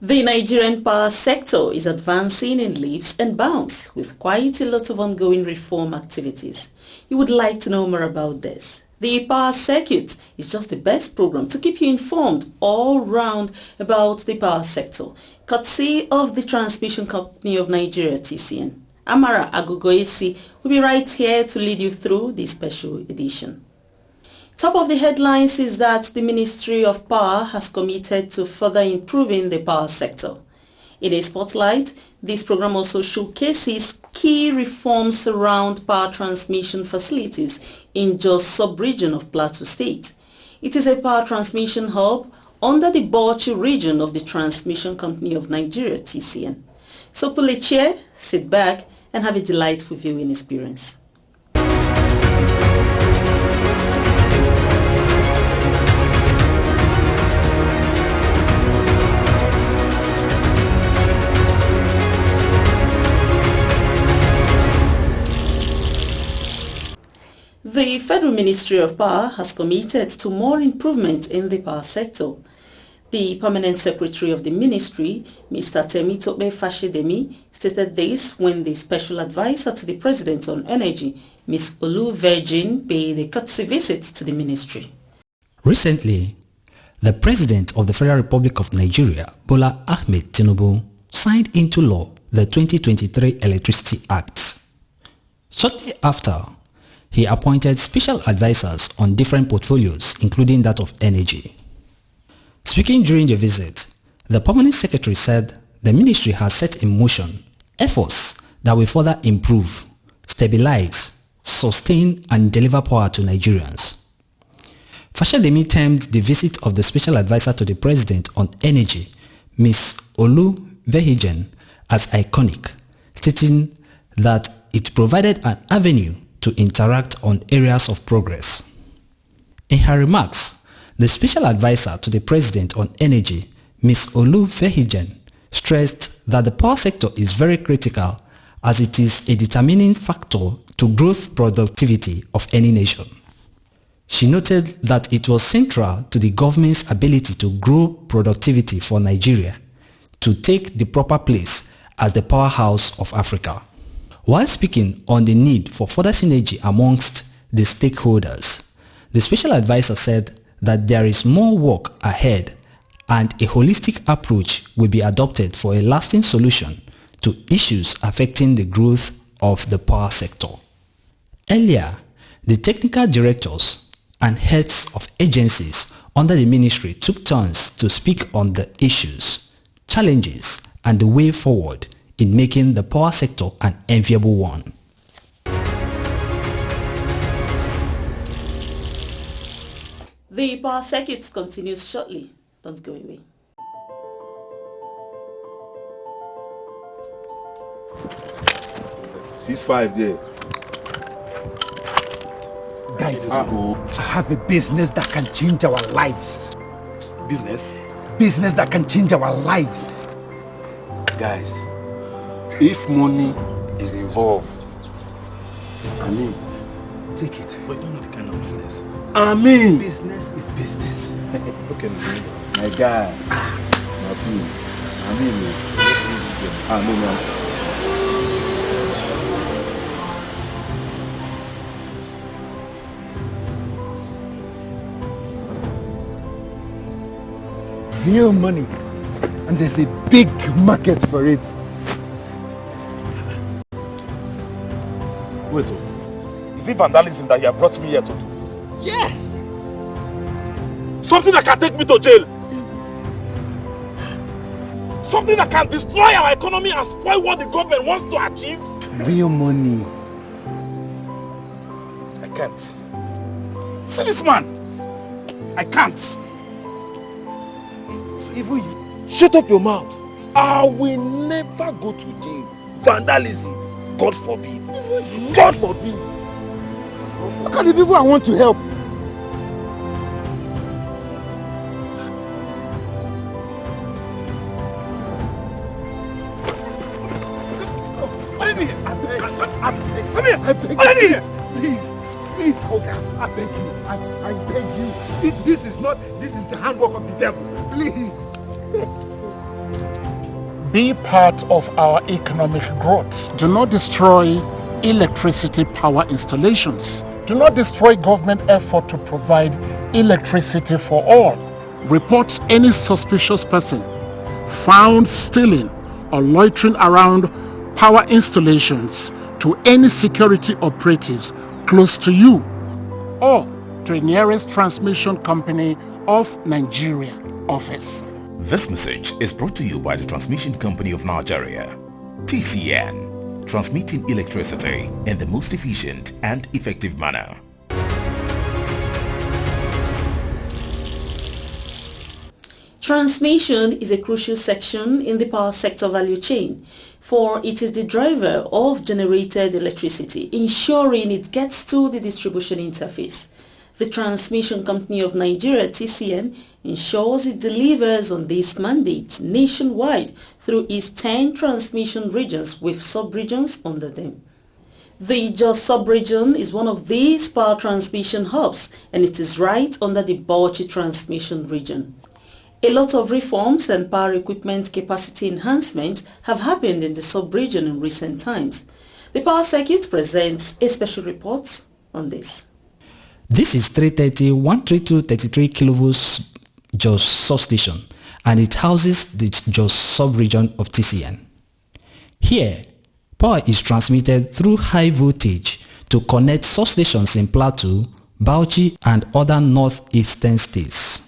The Nigerian power sector is advancing in leaps and bounds with quite a lot of ongoing reform activities. You would like to know more about this? The Power Circuit is just the best program to keep you informed all round about the power sector, courtesy of the Transmission Company of Nigeria, TCN. Amara Agogoesi will be right here to lead you through this special edition. Top of the headlines is that the Ministry of Power has committed to further improving the power sector. In a spotlight, this program also showcases key reforms around power transmission facilities in Jos sub-region of Plateau State. It is a power transmission hub under the Bauchi region of the Transmission Company of Nigeria, TCN. So pull a chair, sit back, and have a delightful viewing experience. The Federal Ministry of Power has committed to more improvement in the power sector. The Permanent Secretary of the Ministry, Mr. Temitope Fashedemi, stated this when the Special Advisor to the President on Energy, Ms. Olu Virgin, paid a courtesy visit to the Ministry. Recently, the President of the Federal Republic of Nigeria, Bola Ahmed Tinubu, signed into law the 2023 Electricity Act. Shortly after, he appointed special advisors on different portfolios, including that of energy. Speaking during the visit, the Permanent Secretary said the ministry has set in motion efforts that will further improve, stabilize, sustain and deliver power to Nigerians. Fashedemi termed the visit of the Special Advisor to the President on Energy, Ms. Olu Vehigen, as iconic, stating that it provided an avenue to interact on areas of progress. In her remarks, the Special Advisor to the President on Energy, Ms. Olu Vehigen, stressed that the power sector is very critical as it is a determining factor to growth productivity of any nation. She noted that it was central to the government's ability to grow productivity for Nigeria to take the proper place as the powerhouse of Africa. While speaking on the need for further synergy amongst the stakeholders, the Special Advisor said that there is more work ahead and a holistic approach will be adopted for a lasting solution to issues affecting the growth of the power sector. Earlier, the technical directors and heads of agencies under the ministry took turns to speak on the issues, challenges, and the way forward in making the power sector an enviable one. The power circuit continues shortly. Don't go away. $6.5 there. Guys, I have a business that can change our lives. Business? Business that can change our lives. Guys, if money is involved, Take it. but you don't know the kind of business. Business is business. Okay, my guy. That's you. No. Real money. And there's a big market for it. Wait, is it vandalism that you have brought me here to do? Yes! Something that can take me to jail? Something that can destroy our economy and spoil what the government wants to achieve? Real money. I can't. See this man? I can't. Even you. Shut up your mouth. I will never go to jail. Vandalism. God forbid. God forbid. Look at the people I want to help. I beg. Please, Oga, I beg you. I beg you. This is the handwork of the devil. Please. Be part of our economic growth. Do not destroy electricity power installations. Do not destroy government effort to provide electricity for all. Report any suspicious person found stealing or loitering around power installations to any security operatives close to you or to the nearest transmission company of Nigeria office. This message is brought to you by the Transmission Company of Nigeria, TCN, transmitting electricity in the most efficient and effective manner. Transmission is a crucial section in the power sector value chain, for it is the driver of generated electricity, ensuring it gets to the distribution interface. The Transmission Company of Nigeria, TCN, ensures it delivers on this mandate nationwide through its 10 transmission regions with sub-regions under them. The Jos sub-region is one of these power transmission hubs, and it is right under the Bauchi transmission region. A lot of reforms and power equipment capacity enhancements have happened in the sub-region in recent times. The Power Circuit presents a special report on this. This is 330-132-33 kV Jos substation, and it houses the Jos sub-region of TCN. Here, power is transmitted through high voltage to connect substations in Plateau, Bauchi and other northeastern states.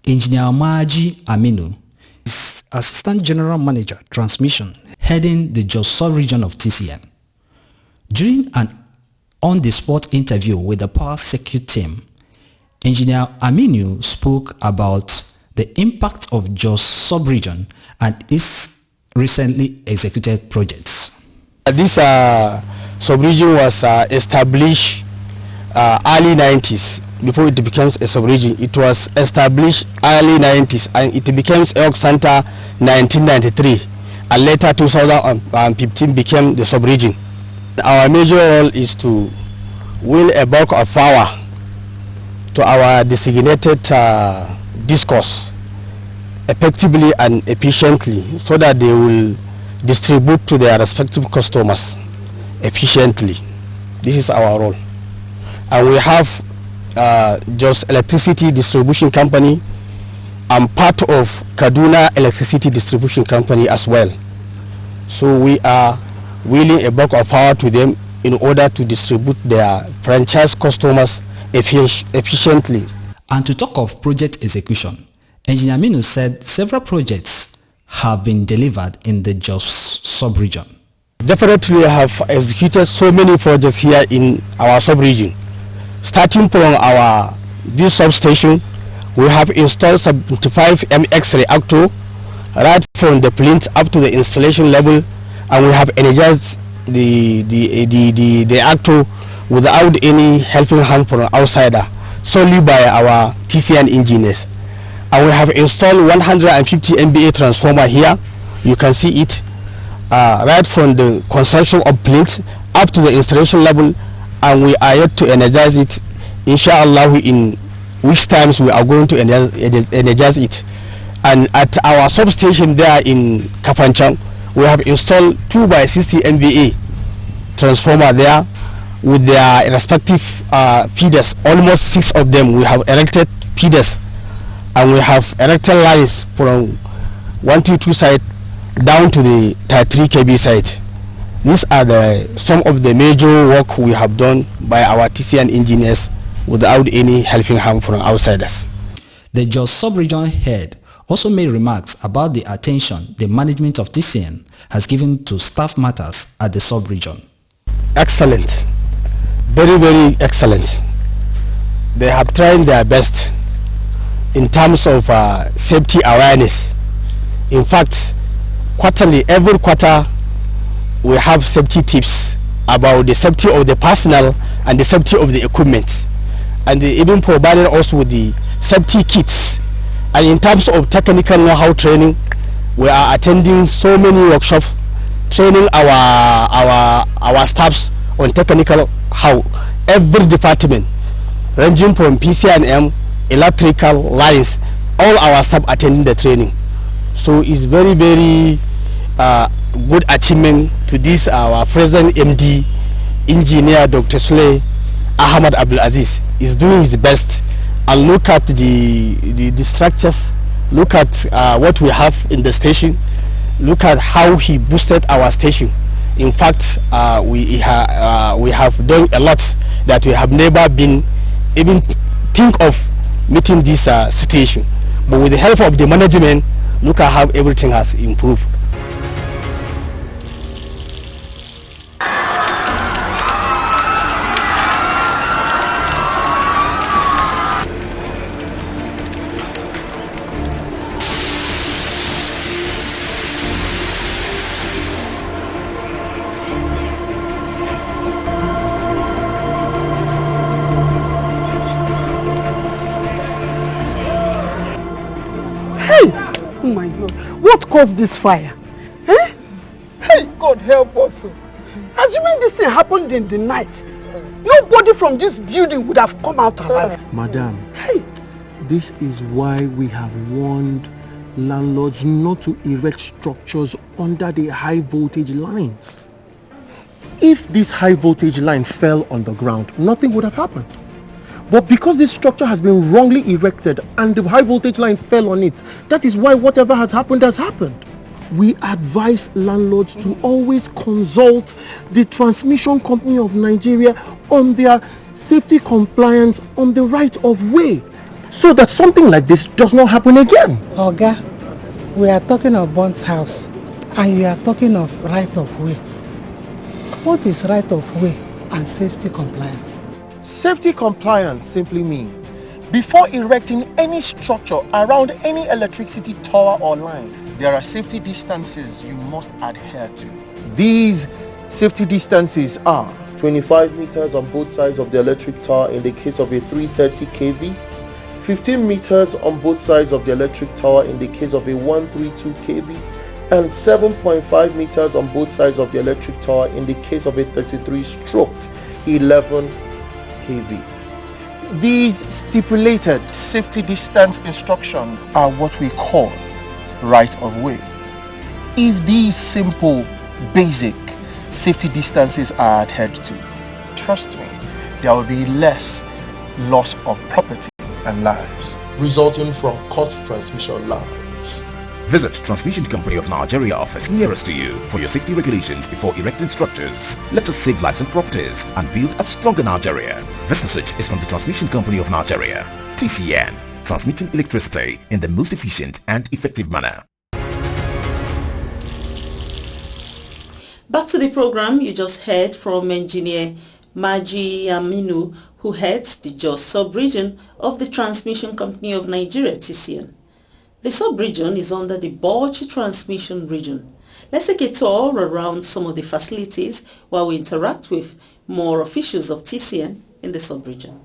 Engineer Maji Aminu is Assistant General Manager Transmission, heading the Jos sub-region of TCN. During an on-the-spot interview with the Power Circuit team, Engineer Aminu spoke about the impact of Jos sub-region and its recently executed projects. This sub-region was established early 90s. Before it becomes a sub-region, it was established early 90s and it became York Center 1993, and later 2015 became the sub-region. Our major role is to wheel a bulk of power to our designated discourse effectively and efficiently so that they will distribute to their respective customers efficiently. This is our role. And we have Jos Electricity Distribution Company and part of Kaduna Electricity Distribution Company as well. So we are wheeling a bulk of power to them in order to distribute their franchise customers efficiently. And to talk of project execution, Engineer Minu said several projects have been delivered in the Jos sub-region. Definitely we have executed so many projects here in our sub-region. Starting from this substation, we have installed 75 MX reactor right from the plinth up to the installation level, and we have energized the reactor without any helping hand from outsider, solely by our TCN engineers. And we have installed 150 MVA transformer here. You can see it right from the construction of plinth up to the installation level, and we are yet to energize it. Inshallah, in weeks' times we are going to energize it. And at our substation there in Kafanchang, we have installed 2x60 MVA transformer there with their respective feeders. Almost 6 of them we have erected feeders, and we have erected lines from 122 side down to the 33 kV side. These are some of the major work we have done by our TCN engineers without any helping hand from outsiders. The Jos sub-region head also made remarks about the attention the management of TCN has given to staff matters at the sub-region. Excellent. Very, very excellent. They have tried their best in terms of safety awareness. In fact, every quarter we have safety tips about the safety of the personnel and the safety of the equipment, and they even provided us with the safety kits. And in terms of technical know-how training, we are attending so many workshops training our staffs on technical how every department ranging from PCNM, electrical lines, all our staff attending the training. So it's very good achievement to this our present MD engineer Dr. Sule Ahmad Abdulaziz is doing his best. And look at the structures, look at what we have in the station, look at how he boosted our station. In fact, we have done a lot that we have never been even think of meeting this situation. But with the help of the management, look at how everything has improved. Oh my God, what caused this fire? Eh? Hey, God help us. Assuming this thing happened in the night, nobody from this building would have come out alive. Madam, this is why we have warned landlords not to erect structures under the high voltage lines. If this high voltage line fell on the ground, nothing would have happened. But because this structure has been wrongly erected and the high voltage line fell on it, that is why whatever has happened has happened. We advise landlords to always consult the Transmission Company of Nigeria on their safety compliance on the right of way, so that something like this does not happen again. Oga, we are talking of burnt house and you are talking of right of way. What is right of way and safety compliance? Safety compliance simply means before erecting any structure around any electricity tower or line, there are safety distances you must adhere to. These safety distances are 25 meters on both sides of the electric tower in the case of a 330 kV, 15 meters on both sides of the electric tower in the case of a 132 kV, and 7.5 meters on both sides of the electric tower in the case of a 33/11 kV. These stipulated safety distance instructions are what we call right of way. If these simple, basic safety distances are adhered to, trust me, there will be less loss of property and lives resulting from cut transmission lines. Visit Transmission Company of Nigeria office nearest to you for your safety regulations before erecting structures. Let us save lives and properties and build a stronger Nigeria. This message is from the Transmission Company of Nigeria, TCN, transmitting electricity in the most efficient and effective manner. Back to the program, you just heard from Engineer Maji Aminu, who heads the Jos sub-region of the Transmission Company of Nigeria, TCN. The sub-region is under the Bauchi Transmission Region. Let's take a tour around some of the facilities while we interact with more officials of TCN in the sub-region.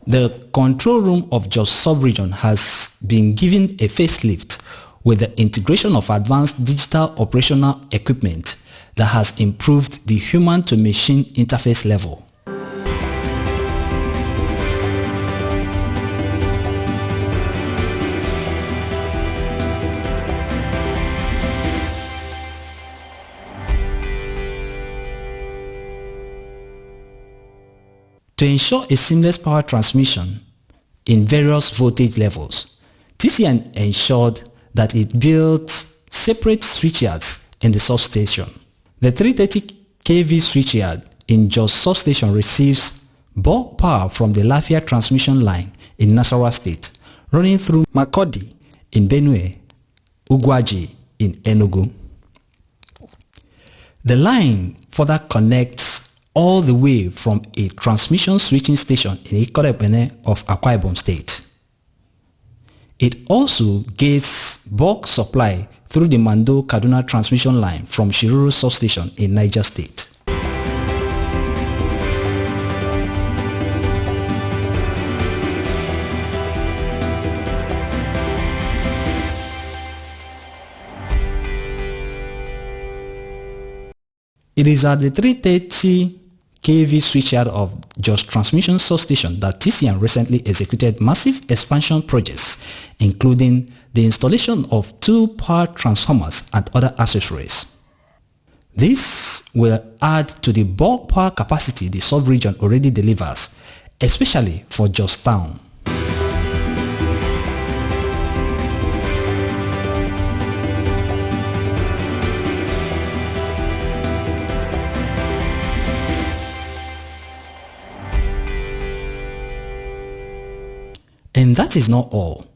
The control room of Jos sub-region has been given a facelift with the integration of advanced digital operational equipment that has improved the human-to-machine interface level. To ensure a seamless power transmission in various voltage levels, TCN ensured that it built separate switchyards in the substation. The 330 kV switchyard in Jos substation receives bulk power from the Lafia transmission line in Nasarawa State, running through Makurdi in Benue, Ugwaji in Enugu. The line further connects all the way from a transmission switching station in Ikorebene of Akwa Ibom State. It also gets bulk supply through the Mando Kaduna transmission line from Shiruru substation in Niger State. It is at the 330 kV switchyard of Jos Transmission Substation that TCN recently executed massive expansion projects, including the installation of 2 power transformers and other accessories. This will add to the bulk power capacity the sub-region already delivers, especially for Jos Town. And that is not all.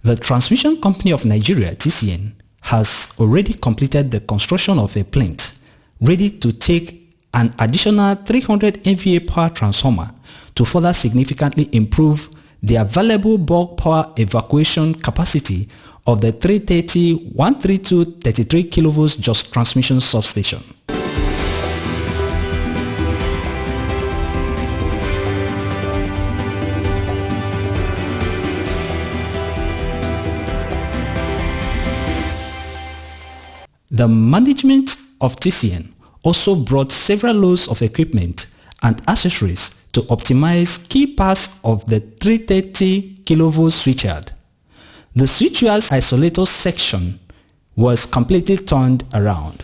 The Transmission Company of Nigeria, TCN, has already completed the construction of a plant ready to take an additional 300 MVA power transformer to further significantly improve the available bulk power evacuation capacity of the 330-132-33 kV Jos Transmission Substation. The management of TCN also brought several loads of equipment and accessories to optimize key parts of the 330 kV switchyard. The switchyard's isolator section was completely turned around.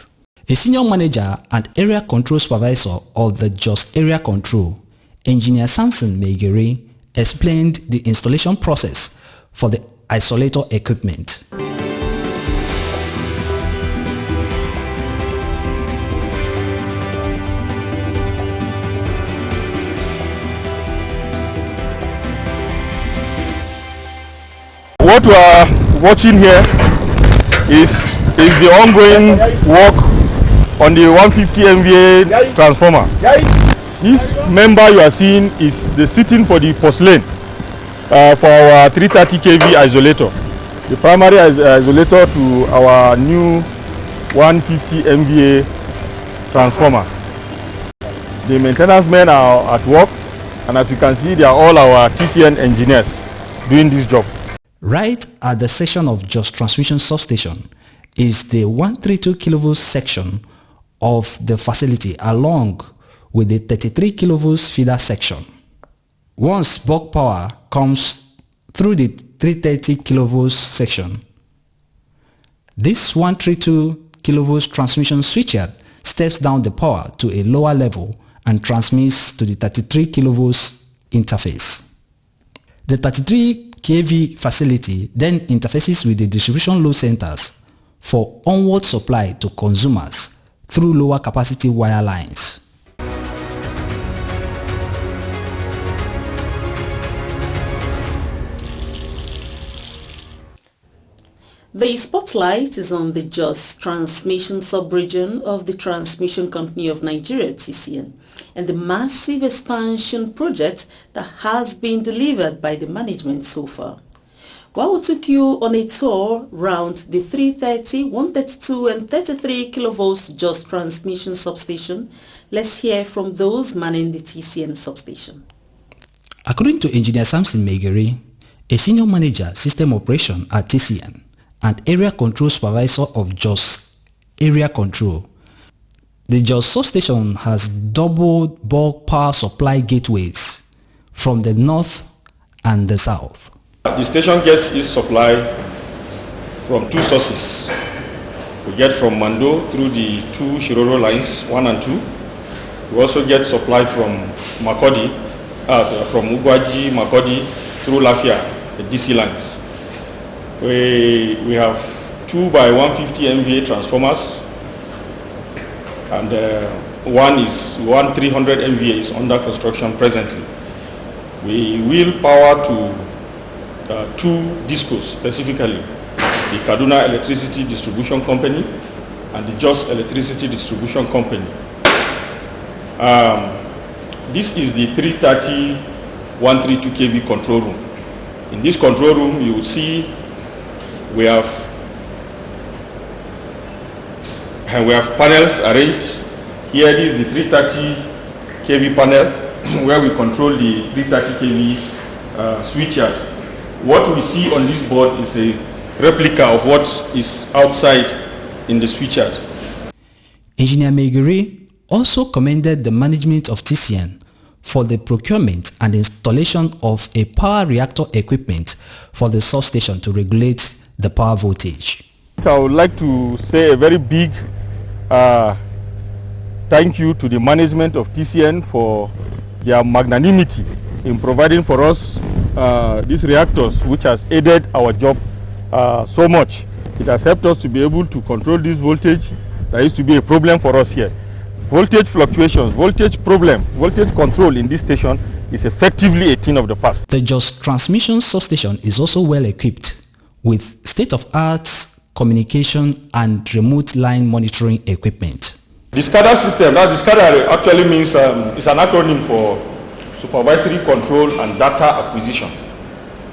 A senior manager and area control supervisor of the Jos Area Control, Engineer Samson Megere, explained the installation process for the isolator equipment. What we are watching here is the ongoing work on the 150 MVA transformer. This member you are seeing is the sitting for the porcelain for our 330 kV isolator, the primary isolator to our new 150 MVA transformer. The maintenance men are at work, and as you can see, they are all our TCN engineers doing this job. Right at the section of Jos Transmission Substation is the 132 kV section of the facility along with the 33 kV feeder section. Once bulk power comes through the 330 kV section, this 132 kV transmission switchyard steps down the power to a lower level and transmits to the 33 kV interface. The 33 kV facility then interfaces with the distribution load centers for onward supply to consumers through lower capacity wire lines. The spotlight is on the Jos Transmission Sub-region of the Transmission Company of Nigeria, TCN, and the massive expansion project that has been delivered by the management so far. While we took you on a tour round the 330, 132 and 33 kV Jos Transmission Substation, let's hear from those manning the TCN substation. According to Engineer Samson Megere, a senior manager system operation at TCN and area control supervisor of Jos Area Control, the Jos substation has doubled bulk power supply gateways from the north and the south. The station gets its supply from 2 sources. We get from Mando through the 2 Shiroro lines, 1 and 2. We also get supply from Makodi, from Ugwaji, Makodi through Lafia, the DC lines. We have 2 by 150 MVA transformers, and one 300 MVA is under construction presently. We will power to 2 discos specifically, the Kaduna Electricity Distribution Company and the Jos Electricity Distribution Company. This is the 330-132 kV control room. In this control room, you will see we have panels arranged. Here is the 330 kV panel where we control the 330 kV switchyard. What we see on this board is a replica of what is outside in the switchyard. Engineer Megere also commended the management of TCN for the procurement and installation of a power reactor equipment for the substation to regulate the power voltage. I would like to say a very big thank you to the management of TCN for their magnanimity in providing for us these reactors, which has aided our job so much. It has helped us to be able to control this voltage that used to be a problem for us here. Voltage fluctuations, voltage problem, voltage control in this station is effectively a thing of the past. The Jos transmission substation is also well equipped with state-of-art communication and remote line monitoring equipment. The SCADA system, the SCADA actually means it's an acronym for supervisory control and data acquisition.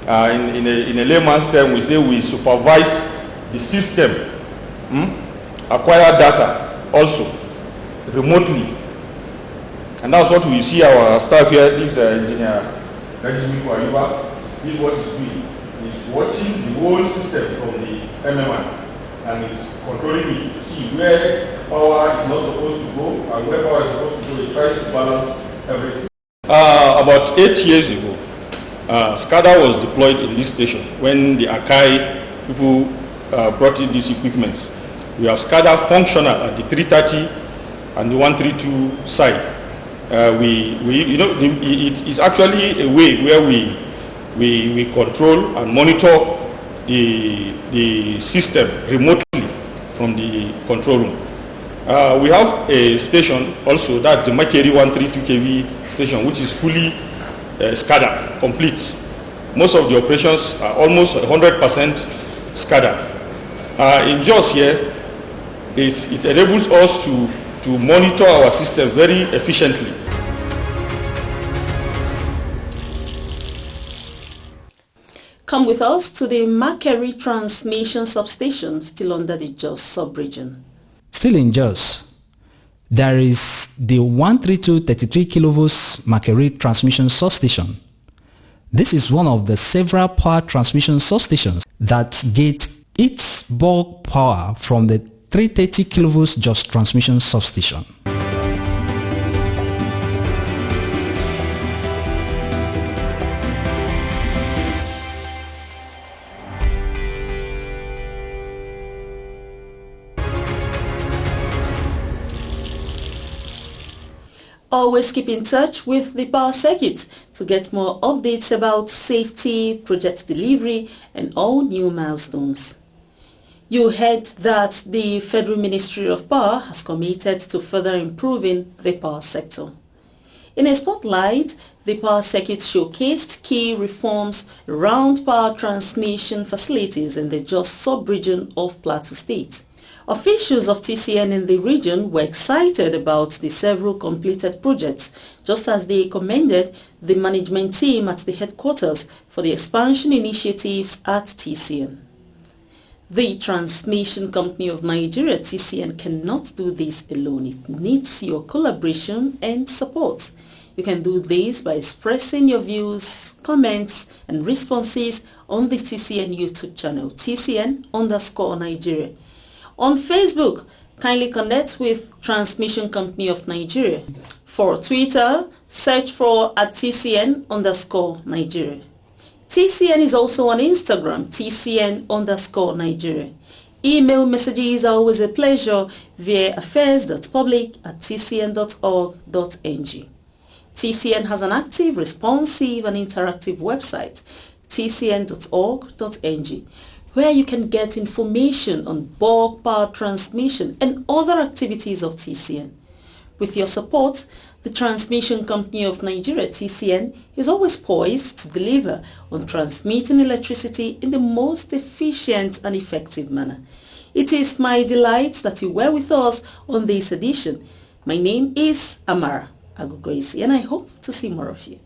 In a layman's term, we say we supervise the system, acquire data also remotely, and that's what we see our staff here. This engineer, this is what he's doing. He's watching the whole system from the MMI and he's controlling it to see where power is not supposed to go and where power is supposed to go. He tries to balance everything. About 8 years ago, SCADA was deployed in this station when the Akai people brought in these equipments. We have SCADA functional at the 330 and the 132 side. It's actually a way where we control and monitor the system remotely from the control room. We have a station also, that's the Makeri 132 kV station, which is fully SCADA complete. Most of the operations are almost 100% SCADA. In Jos here, it enables us to monitor our system very efficiently. Come with us to the Makeri transmission substation, still under the Jos sub-region. Still in Jos, there is the 132 33 kV Makeri transmission substation. This is one of the several power transmission substations that get its bulk power from the 330 kV Jos transmission substation. Always keep in touch with the power circuit to get more updates about safety, project delivery, and all new milestones. You heard that the Federal Ministry of Power has committed to further improving the power sector. In a spotlight, the power circuit showcased key reforms around power transmission facilities in the Jos sub-region of Plateau State. Officials of TCN in the region were excited about the several completed projects, just as they commended the management team at the headquarters for the expansion initiatives at TCN. The Transmission Company of Nigeria, TCN, cannot do this alone. It needs your collaboration and support. You can do this by expressing your views, comments, and responses on the TCN YouTube channel, TCN_Nigeria. On Facebook, kindly connect with Transmission Company of Nigeria. For Twitter, search for @TCN_Nigeria. TCN is also on Instagram, TCN_Nigeria. Email messages are always a pleasure via affairs.public@tcn.org.ng. TCN has an active, responsive and interactive website, tcn.org.ng, where you can get information on bulk power transmission and other activities of TCN. With your support, the Transmission Company of Nigeria, TCN, is always poised to deliver on transmitting electricity in the most efficient and effective manner. It is my delight that you were with us on this edition. My name is Amara Agogoisi, and I hope to see more of you.